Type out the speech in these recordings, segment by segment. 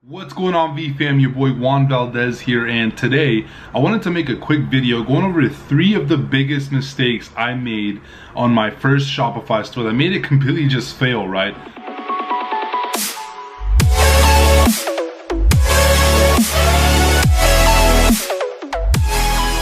What's going on, V fam? Your boy Juan Valdez here, and today I wanted to make a quick video going over 3 of the biggest mistakes I made on my first Shopify store that made it completely just fail, right?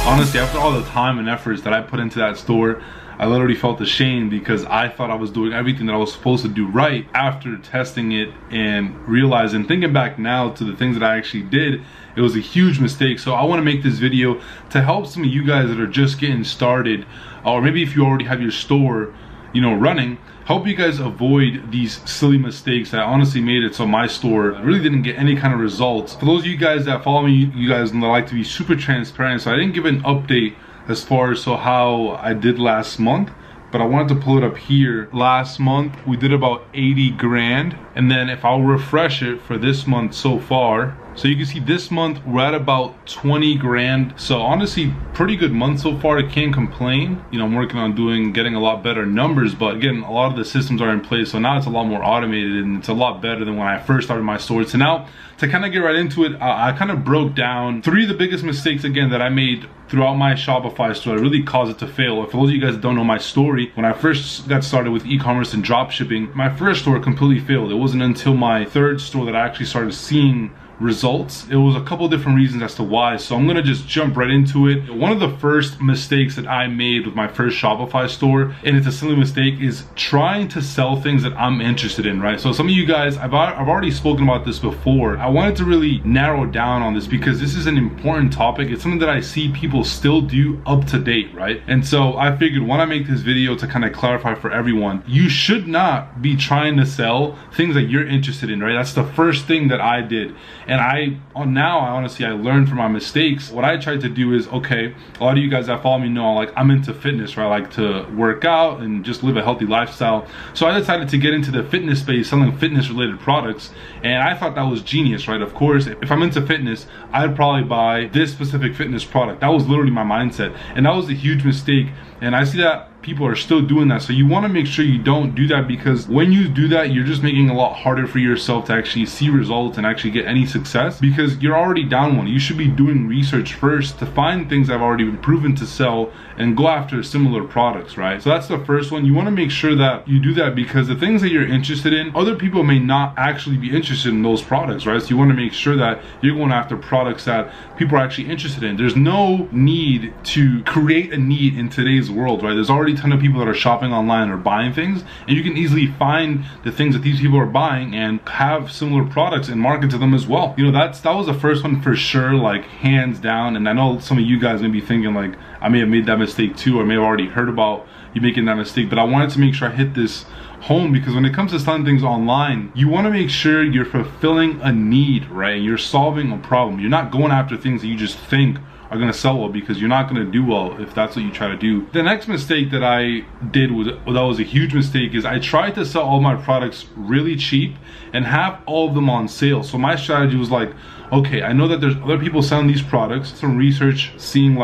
Honestly, after all the time and efforts that I put into that store, I literally felt ashamed because I thought I was doing everything that I was supposed to do right after testing it and realizing, thinking back now to the things that I actually did, it was a huge mistake. So I want to make this video to help some of you guys that are just getting started, or maybe if you already have your store, running, help you guys avoid these silly mistakes that honestly made it so my store really didn't get any kind of results. For those of you guys that follow me, you guys know I like to be super transparent, so I didn't give an update as far as how I did last month, but I wanted to pull it up here. Last month we did about 80 grand, and then if I'll refresh it for this month so far, so you can see this month we're at about 20 grand. So honestly, pretty good month so far. I can't complain. I'm working on getting a lot better numbers, but again, a lot of the systems are in place, so now it's a lot more automated and it's a lot better than when I first started my store. So now, to kind of get right into it, I kind of broke down 3 of the biggest mistakes again that I made throughout my Shopify store that really caused it to fail. For those of you guys that don't know my story, when I first got started with e-commerce and drop shipping, my first store completely failed. It wasn't until my 3rd store that I actually started seeing results. It was a couple different reasons as to why, so I'm gonna just jump right into it. One of the first mistakes that I made with my first Shopify store, and it's a silly mistake, is trying to sell things that I'm interested in, right? So some of you guys, I've already spoken about this before. I wanted to really narrow down on this because this is an important topic. It's something that I see people still do up to date, right? And so I figured, when I make this video to kind of clarify for everyone, you should not be trying to sell things that you're interested in, right? That's the first thing that I did. And I honestly learned from my mistakes. What I tried to do is, okay, a lot of you guys that follow me know I'm into fitness, right? I like to work out and just live a healthy lifestyle. So I decided to get into the fitness space, selling fitness related products, and I thought that was genius, right? Of course, if I'm into fitness, I'd probably buy this specific fitness product. That was literally my mindset, and that was a huge mistake. And I see that people are still doing that. So you want to make sure you don't do that, because when you do that, you're just making it a lot harder for yourself to actually see results and actually get any success, because you're already down one. You should be doing research first to find things that have already been proven to sell and go after similar products, right? So that's the first one. You want to make sure that you do that, because the things that you're interested in, other people may not actually be interested in those products, right? So you want to make sure that you're going after products that people are actually interested in. There's no need to create a need in today's world, right? There's already a ton of people that are shopping online or buying things, and you can easily find the things that these people are buying and have similar products and market to them as well. That was the first one for sure, hands down. And I know some of you guys may be thinking I may have made that mistake too, or may have already heard about you making that mistake, but I wanted to make sure I hit this home, because when it comes to selling things online, you want to make sure you're fulfilling a need, right? And you're solving a problem. You're not going after things that you just think are going to sell well, because you're not going to do well if that's what you try to do. The next mistake that I did that was a huge mistake, is I tried to sell all my products really cheap and have all of them on sale. So my strategy was okay, I know that there's other people selling these products, some research, seeing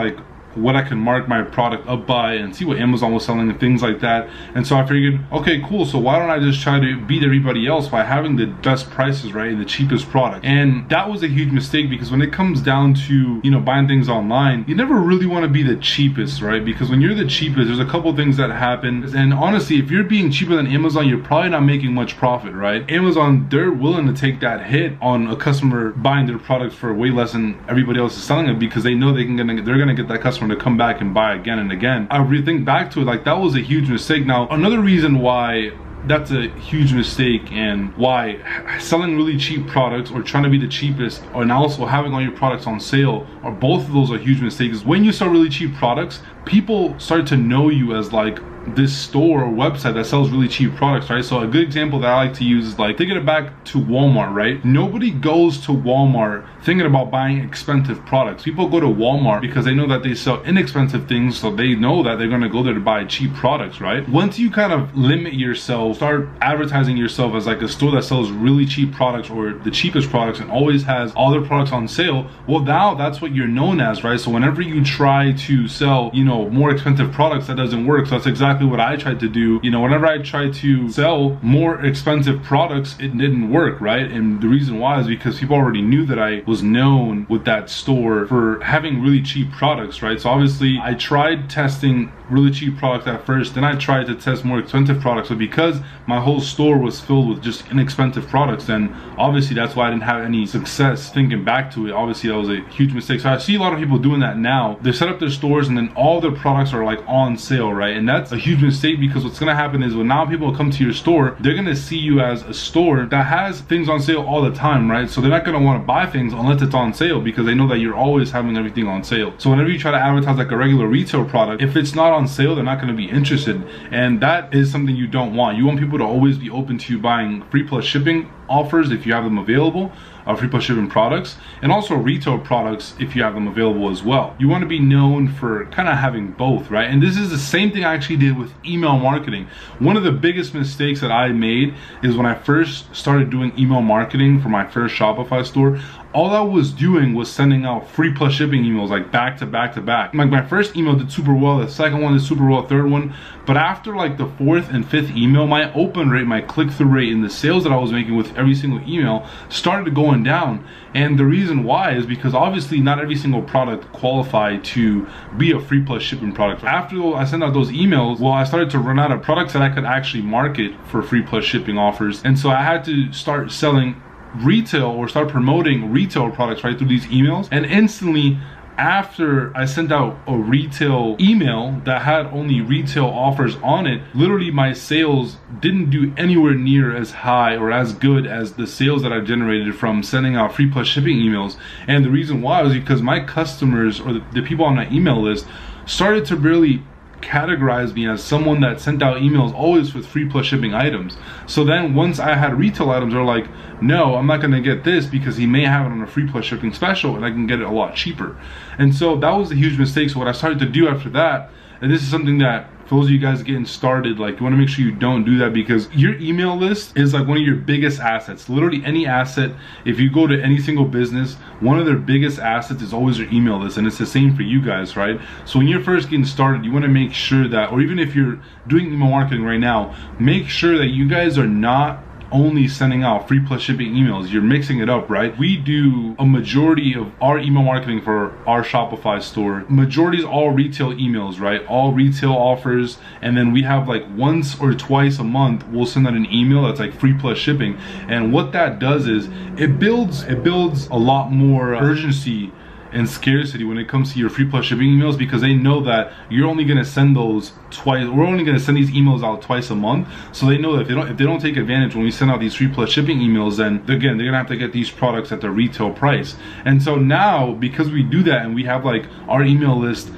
what I can mark my product up by and see what Amazon was selling and things like that. And so I figured, okay, cool, so why don't I just try to beat everybody else by having the best prices, right, and the cheapest product. And that was a huge mistake, because when it comes down to buying things online, you never really want to be the cheapest, right? Because when you're the cheapest, there's a couple things that happen, and honestly, if you're being cheaper than Amazon, you're probably not making much profit, right? Amazon, they're willing to take that hit on a customer buying their product for way less than everybody else is selling it, because they know they're gonna get that customer to come back and buy again and again. I really think back to it, that was a huge mistake. Now, another reason why that's a huge mistake, and why selling really cheap products or trying to be the cheapest, and also having all your products on sale, or both of those are huge mistakes. When you sell really cheap products, people start to know you as this store or website that sells really cheap products, right? So a good example that I like to use is taking it back to Walmart, right? Nobody goes to Walmart thinking about buying expensive products. People go to Walmart because they know that they sell inexpensive things, so they know that they're gonna go there to buy cheap products, right? Once you kind of limit yourself, start advertising yourself as a store that sells really cheap products or the cheapest products and always has all their products on sale, well, now that's what you're known as, right? So whenever you try to sell, more expensive products, that doesn't work. So that's exactly exactly what I tried to do. You know, whenever I tried to sell more expensive products, it didn't work, right? And the reason why is because people already knew that I was known with that store for having really cheap products, right? So obviously I tried testing really cheap products at first, then I tried to test more expensive products. But because my whole store was filled with just inexpensive products, then obviously that's why I didn't have any success. Thinking back to it, obviously that was a huge mistake. So I see a lot of people doing that now. They set up their stores and then all their products are like on sale, right? And that's a huge mistake, because what's gonna happen is when now people come to your store, they're gonna see you as a store that has things on sale all the time, right? So they're not gonna wanna buy things unless it's on sale, because they know that you're always having everything on sale. So whenever you try to advertise like a regular retail product, if it's not on sale, they're not gonna be interested. And that is something you don't want. You want people to always be open to you buying free plus shipping offers if you have them available, free plus shipping products, and also retail products if you have them available as well. You want to be known for kind of having both, right? And this is the same thing I actually did with email marketing. One of the biggest mistakes that I made is when I first started doing email marketing for my first Shopify store, all I was doing was sending out free plus shipping emails like back to back to back. Like my first email did super well, the second one did super well, third one. But after like the fourth and fifth email, my open rate, my click-through rate, and the sales that I was making with every single email started going down. And the reason why is because obviously not every single product qualified to be a free plus shipping product. After I sent out those emails, well, I started to run out of products that I could actually market for free plus shipping offers. And so I had to start selling retail or start promoting retail products right through these emails. And instantly after I sent out a retail email that had only retail offers on it, literally my sales didn't do anywhere near as high or as good as the sales that I generated from sending out free plus shipping emails. And the reason why was because my customers, or the people on my email list, started to really categorize me as someone that sent out emails always with free plus shipping items. So then once I had retail items, they're like, no, I'm not gonna get this because he may have it on a free plus shipping special and I can get it a lot cheaper. And so that was a huge mistake. So what I started to do after that, and this is something that for those of you guys getting started, like you want to make sure you don't do that, because your email list is like one of your biggest assets. Literally any asset, if you go to any single business, one of their biggest assets is always your email list, and it's the same for you guys, right? So when you're first getting started, you want to make sure that, or even if you're doing email marketing right now, make sure that you guys are not only sending out free plus shipping emails. You're mixing it up, right? We do a majority of our email marketing for our Shopify store. Majority is all retail emails, right? All retail offers. And then we have like once or twice a month, we'll send out an email that's like free plus shipping. And what that does is it builds a lot more urgency and scarcity when it comes to your free plus shipping emails, because they know that you're only going to send those twice. We're only going to send these emails out twice a month, so they know that if they don't take advantage when we send out these free plus shipping emails, then again they're gonna have to get these products at the retail price. And so now, because we do that and we have like our email list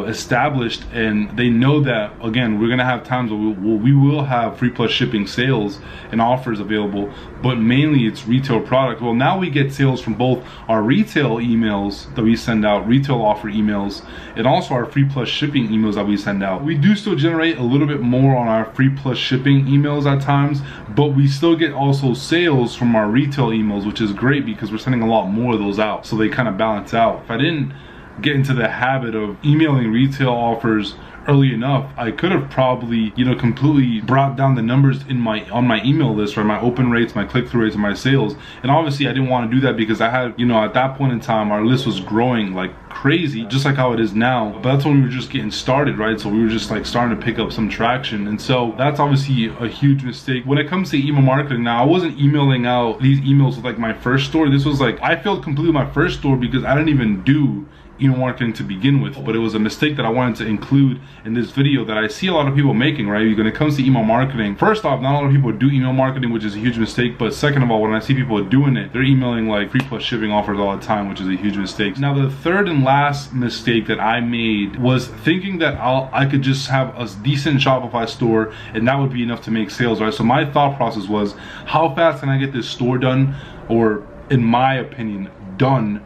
established, and they know that again we're gonna have times where we will have free plus shipping sales and offers available, but mainly it's retail product. Well, now we get sales from both our retail emails that we send out, retail offer emails, and also our free plus shipping emails that we send out. We do still generate a little bit more on our free plus shipping emails at times, but we still get also sales from our retail emails, which is great because we're sending a lot more of those out, so they kind of balance out. If I didn't get into the habit of emailing retail offers early enough, I could have probably, you know, completely brought down the numbers on my email list, right? My open rates, my click-through rates, and my sales. And obviously I didn't want to do that because I had, you know, at that point in time our list was growing like crazy, just like how it is now. But that's when we were just getting started, right? So we were just like starting to pick up some traction. And so that's obviously a huge mistake. When it comes to email marketing now, I wasn't emailing out these emails with like my first store. This was like, I failed completely my first store because I didn't even do email marketing to begin with. But it was a mistake that I wanted to include in this video that I see a lot of people making, right? When it comes to email marketing, first off, not a lot of people do email marketing, which is a huge mistake. But second of all, when I see people doing it, they're emailing like free plus shipping offers all the time, which is a huge mistake. Now, the third and last mistake that I made was thinking that I could just have a decent Shopify store and that would be enough to make sales, right? So my thought process was, how fast can I get this store done, or in my opinion, done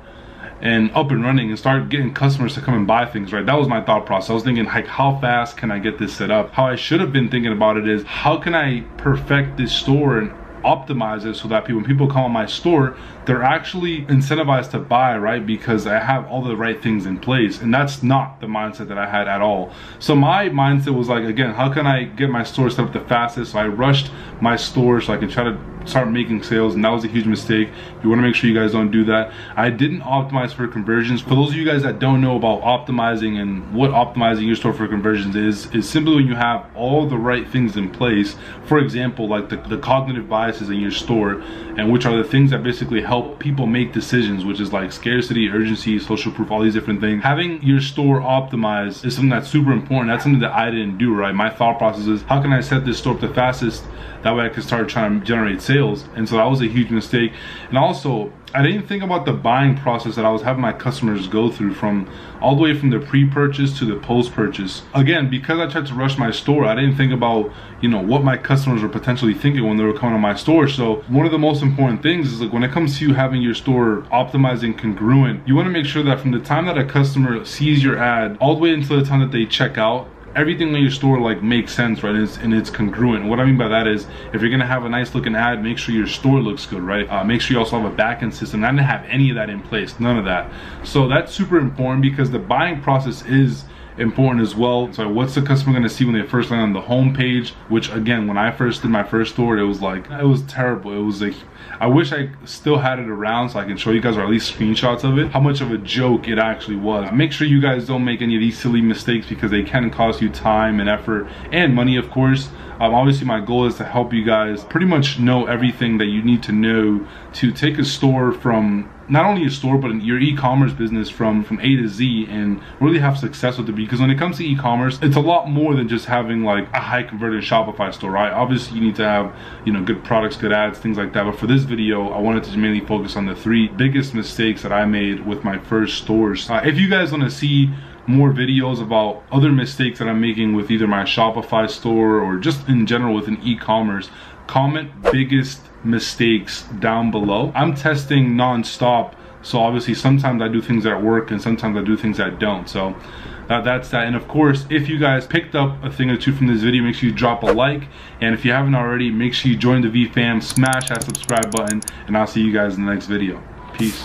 and up and running, and start getting customers to come and buy things, right? That was my thought process. I was thinking, like, how fast can I get this set up? How I should have been thinking about it is, how can I perfect this store and optimize it so that when people come on my store, they're actually incentivized to buy, right? Because I have all the right things in place. And that's not the mindset that I had at all. So my mindset was like, again, how can I get my store set up the fastest? So I rushed my store so I could try to start making sales, and that was a huge mistake. You want to make sure you guys don't do that. I didn't optimize for conversions. For those of you guys that don't know about optimizing and what optimizing your store for conversions is simply when you have all the right things in place. For example, like the cognitive biases in your store, and which are the things that basically help people make decisions, which is like scarcity, urgency, social proof, all these different things. Having your store optimized is something that's super important. That's something that I didn't do, right? My thought process is, how can I set this store up the fastest? That way I could start trying to generate sales. And so that was a huge mistake. And also, I didn't think about the buying process that I was having my customers go through, from all the way from the pre-purchase to the post-purchase. Again, because I tried to rush my store, I didn't think about, you know, what my customers were potentially thinking when they were coming to my store. So one of the most important things is, like, when it comes to you having your store optimized and congruent, you want to make sure that from the time that a customer sees your ad all the way until the time that they check out, everything in your store like makes sense, right? And it's congruent. And what I mean by that is, if you're gonna have a nice looking ad, make sure your store looks good, right? Make sure you also have a backend system. I didn't have any of that in place, none of that. So that's super important, because the buying process is important as well. So what's the customer going to see when they first land on the home page? Which, again, when I first did my first store, it was terrible. It was like, I wish I still had it around so I can show you guys, or at least screenshots of it, how much of a joke it actually was. Make sure you guys don't make any of these silly mistakes, because they can cost you time and effort and money, of course. Obviously my goal is to help you guys pretty much know everything that you need to know to take a store from, not only a store, but your e-commerce business from A to Z, and really have success with it. Because when it comes to e-commerce, it's a lot more than just having like a high converted Shopify store, right? Obviously you need to have, you know, good products, good ads, things like that. But for this video, I wanted to mainly focus on the 3 biggest mistakes that I made with my first stores. If you guys want to see more videos about other mistakes that I'm making with either my Shopify store or just in general with an e-commerce, comment biggest mistakes down below. I'm testing non-stop, so obviously sometimes I do things that work and sometimes I do things that don't. So that's that. And of course, if you guys picked up a thing or two from this video, make sure you drop a like, and if you haven't already, make sure you join the V fam, smash that subscribe button, and I'll see you guys in the next video. Peace.